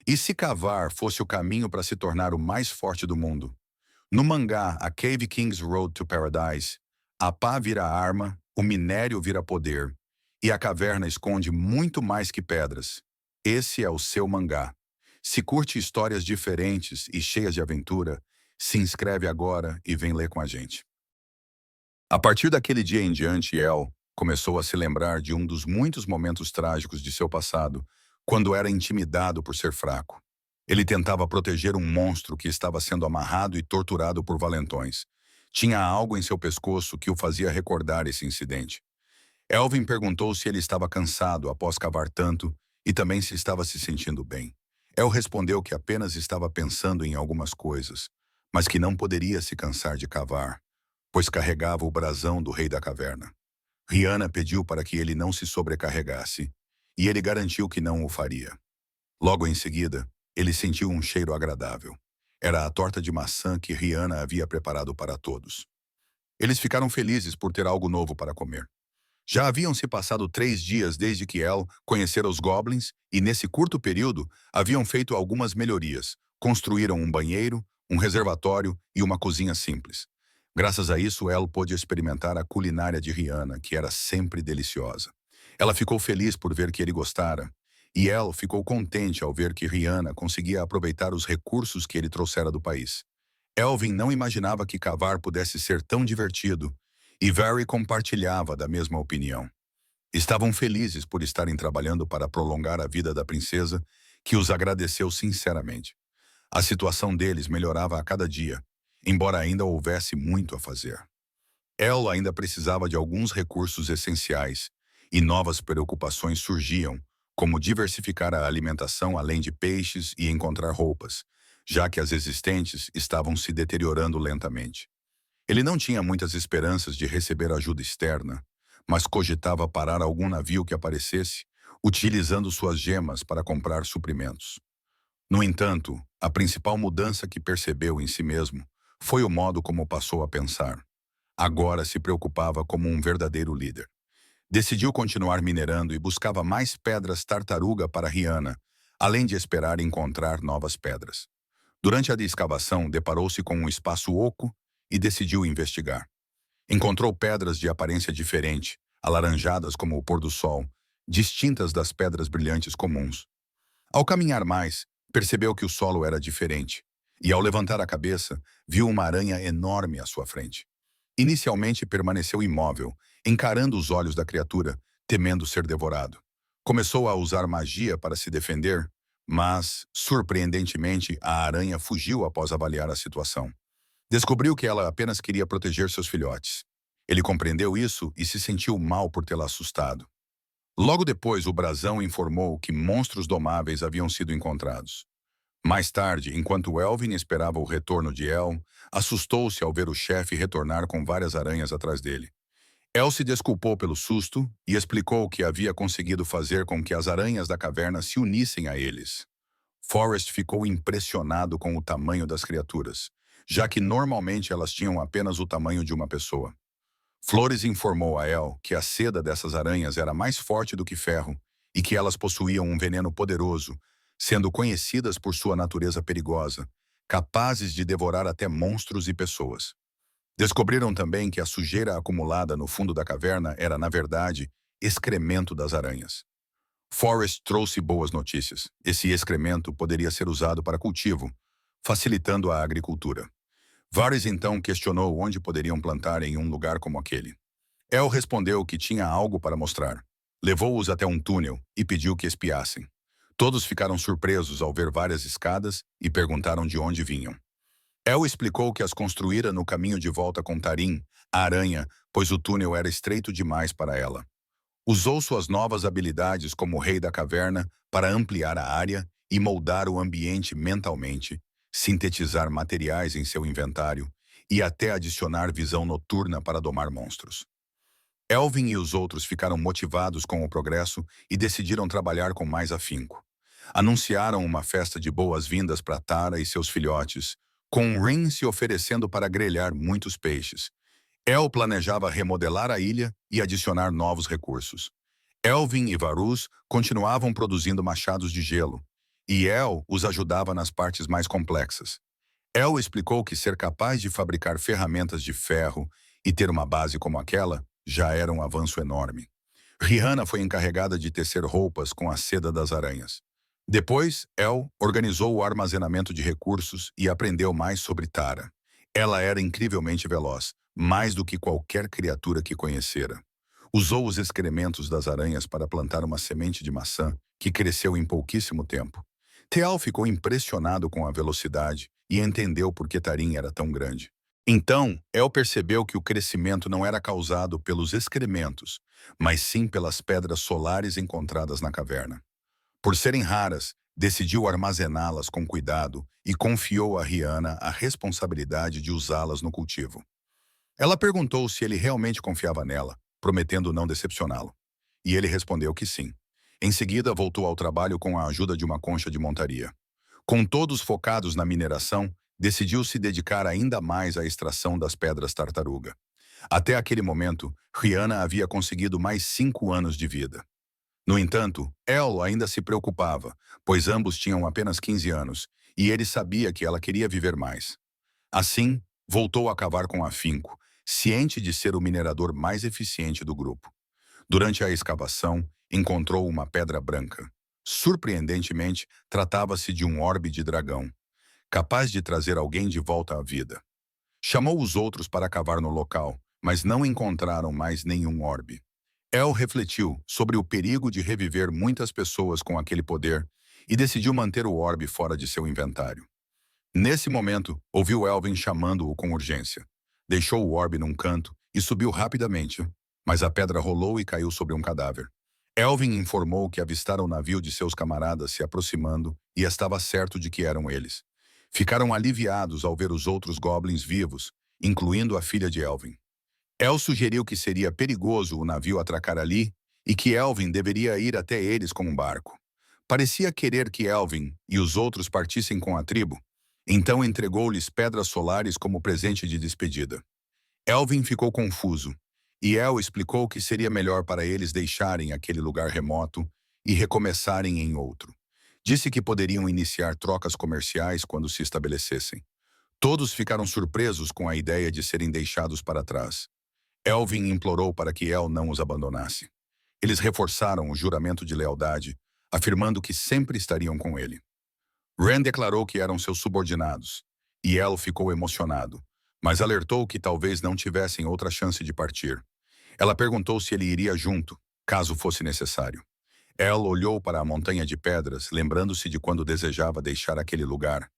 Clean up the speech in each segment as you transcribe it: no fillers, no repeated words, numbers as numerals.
E se cavar fosse o caminho para se tornar o mais forte do mundo? No mangá A Cave King's Road to Paradise, a pá vira arma, o minério vira poder, e a caverna esconde muito mais que pedras. Esse é o seu mangá. Se curte histórias diferentes e cheias de aventura, se inscreve agora e vem ler com a gente. A partir daquele dia em diante, El começou a se lembrar de um dos muitos momentos trágicos de seu passado, quando era intimidado por ser fraco. Ele tentava proteger um monstro que estava sendo amarrado e torturado por valentões. Tinha algo em seu pescoço que o fazia recordar esse incidente. Elvin perguntou se ele estava cansado após cavar tanto e também se estava se sentindo bem. El respondeu que apenas estava pensando em algumas coisas, mas que não poderia se cansar de cavar, pois carregava o brasão do rei da caverna. Rihanna pediu para que ele não se sobrecarregasse, e ele garantiu que não o faria. Logo em seguida, ele sentiu um cheiro agradável. Era a torta de maçã que Rihanna havia preparado para todos. Eles ficaram felizes por ter algo novo para comer. Já haviam se passado 3 dias desde que El conhecera os Goblins e, nesse curto período, haviam feito algumas melhorias. Construíram um banheiro, um reservatório e uma cozinha simples. Graças a isso, El pôde experimentar a culinária de Rihanna, que era sempre deliciosa. Ela ficou feliz por ver que ele gostara, e El ficou contente ao ver que Rihanna conseguia aproveitar os recursos que ele trouxera do país. Elvin não imaginava que cavar pudesse ser tão divertido, e Very compartilhava da mesma opinião. Estavam felizes por estarem trabalhando para prolongar a vida da princesa, que os agradeceu sinceramente. A situação deles melhorava a cada dia, embora ainda houvesse muito a fazer. El ainda precisava de alguns recursos essenciais, e novas preocupações surgiam, como diversificar a alimentação além de peixes e encontrar roupas, já que as existentes estavam se deteriorando lentamente. Ele não tinha muitas esperanças de receber ajuda externa, mas cogitava parar algum navio que aparecesse, utilizando suas gemas para comprar suprimentos. No entanto, a principal mudança que percebeu em si mesmo foi o modo como passou a pensar. Agora se preocupava como um verdadeiro líder. Decidiu continuar minerando e buscava mais pedras tartaruga para Rihanna, além de esperar encontrar novas pedras. Durante a escavação, deparou-se com um espaço oco e decidiu investigar. Encontrou pedras de aparência diferente, alaranjadas como o pôr do sol, distintas das pedras brilhantes comuns. Ao caminhar mais, percebeu que o solo era diferente, e ao levantar a cabeça, viu uma aranha enorme à sua frente. Inicialmente permaneceu imóvel, encarando os olhos da criatura, temendo ser devorado. Começou a usar magia para se defender, mas, surpreendentemente, a aranha fugiu após avaliar a situação. Descobriu que ela apenas queria proteger seus filhotes. Ele compreendeu isso e se sentiu mal por tê-la assustado. Logo depois, o brasão informou que monstros domáveis haviam sido encontrados. Mais tarde, enquanto Elvin esperava o retorno de El, assustou-se ao ver o chefe retornar com várias aranhas atrás dele. El se desculpou pelo susto e explicou que havia conseguido fazer com que as aranhas da caverna se unissem a eles. Forrest ficou impressionado com o tamanho das criaturas, já que normalmente elas tinham apenas o tamanho de uma pessoa. Flores informou a El que a seda dessas aranhas era mais forte do que ferro e que elas possuíam um veneno poderoso, sendo conhecidas por sua natureza perigosa, capazes de devorar até monstros e pessoas. Descobriram também que a sujeira acumulada no fundo da caverna era, na verdade, excremento das aranhas. Forrest trouxe boas notícias. Esse excremento poderia ser usado para cultivo, facilitando a agricultura. Varys então questionou onde poderiam plantar em um lugar como aquele. El respondeu que tinha algo para mostrar. Levou-os até um túnel e pediu que espiassem. Todos ficaram surpresos ao ver várias escadas e perguntaram de onde vinham. El explicou que as construíra no caminho de volta com Tarim, a aranha, pois o túnel era estreito demais para ela. Usou suas novas habilidades como rei da caverna para ampliar a área e moldar o ambiente mentalmente, sintetizar materiais em seu inventário e até adicionar visão noturna para domar monstros. Elvin e os outros ficaram motivados com o progresso e decidiram trabalhar com mais afinco. Anunciaram uma festa de boas-vindas para Tara e seus filhotes, com Rin se oferecendo para grelhar muitos peixes. El planejava remodelar a ilha e adicionar novos recursos. Elvin e Varus continuavam produzindo machados de gelo, e El os ajudava nas partes mais complexas. El explicou que ser capaz de fabricar ferramentas de ferro e ter uma base como aquela já era um avanço enorme. Rihanna foi encarregada de tecer roupas com a seda das aranhas. Depois, El organizou o armazenamento de recursos e aprendeu mais sobre Tara. Ela era incrivelmente veloz, mais do que qualquer criatura que conhecera. Usou os excrementos das aranhas para plantar uma semente de maçã que cresceu em pouquíssimo tempo. Teal ficou impressionado com a velocidade e entendeu por que Tarim era tão grande. Então, El percebeu que o crescimento não era causado pelos excrementos, mas sim pelas pedras solares encontradas na caverna. Por serem raras, decidiu armazená-las com cuidado e confiou a Rihanna a responsabilidade de usá-las no cultivo. Ela perguntou se ele realmente confiava nela, prometendo não decepcioná-lo. E ele respondeu que sim. Em seguida, voltou ao trabalho com a ajuda de uma concha de montaria. Com todos focados na mineração, decidiu se dedicar ainda mais à extração das pedras tartaruga. Até aquele momento, Rihanna havia conseguido mais 5 anos de vida. No entanto, El ainda se preocupava, pois ambos tinham apenas 15 anos, e ele sabia que ela queria viver mais. Assim, voltou a cavar com afinco, ciente de ser o minerador mais eficiente do grupo. Durante a escavação, encontrou uma pedra branca. Surpreendentemente, tratava-se de um orbe de dragão, capaz de trazer alguém de volta à vida. Chamou os outros para cavar no local, mas não encontraram mais nenhum orbe. El refletiu sobre o perigo de reviver muitas pessoas com aquele poder e decidiu manter o orbe fora de seu inventário. Nesse momento, ouviu Elvin chamando-o com urgência. Deixou o orbe num canto e subiu rapidamente, mas a pedra rolou e caiu sobre um cadáver. Elvin informou que avistara o navio de seus camaradas se aproximando e estava certo de que eram eles. Ficaram aliviados ao ver os outros goblins vivos, incluindo a filha de Elvin. El sugeriu que seria perigoso o navio atracar ali e que Elvin deveria ir até eles com um barco. Parecia querer que Elvin e os outros partissem com a tribo, então entregou-lhes pedras solares como presente de despedida. Elvin ficou confuso, e El explicou que seria melhor para eles deixarem aquele lugar remoto e recomeçarem em outro. Disse que poderiam iniciar trocas comerciais quando se estabelecessem. Todos ficaram surpresos com a ideia de serem deixados para trás. Elvin implorou para que El não os abandonasse. Eles reforçaram o juramento de lealdade, afirmando que sempre estariam com ele. Ren declarou que eram seus subordinados, e El ficou emocionado, mas alertou que talvez não tivessem outra chance de partir. Ela perguntou se ele iria junto, caso fosse necessário. El olhou para a montanha de pedras, lembrando-se de quando desejava deixar aquele lugar,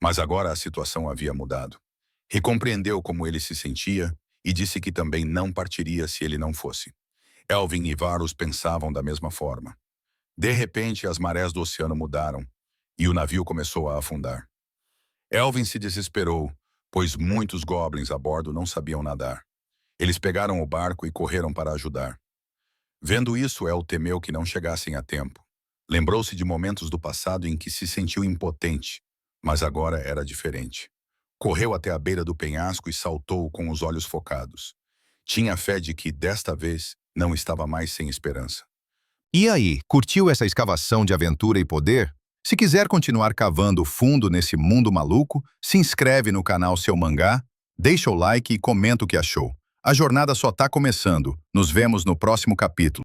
mas agora a situação havia mudado. Recompreendeu como ele se sentia e disse que também não partiria se ele não fosse. Elvin e Varus pensavam da mesma forma. De repente, as marés do oceano mudaram e o navio começou a afundar. Elvin se desesperou, pois muitos goblins a bordo não sabiam nadar. Eles pegaram o barco e correram para ajudar. Vendo isso, El temeu que não chegassem a tempo. Lembrou-se de momentos do passado em que se sentiu impotente, mas agora era diferente. Correu até a beira do penhasco e saltou com os olhos focados. Tinha fé de que, desta vez, não estava mais sem esperança. E aí, curtiu essa escavação de aventura e poder? Se quiser continuar cavando fundo nesse mundo maluco, se inscreve no canal Seu Mangá, deixa o like e comenta o que achou. A jornada só tá começando. Nos vemos no próximo capítulo.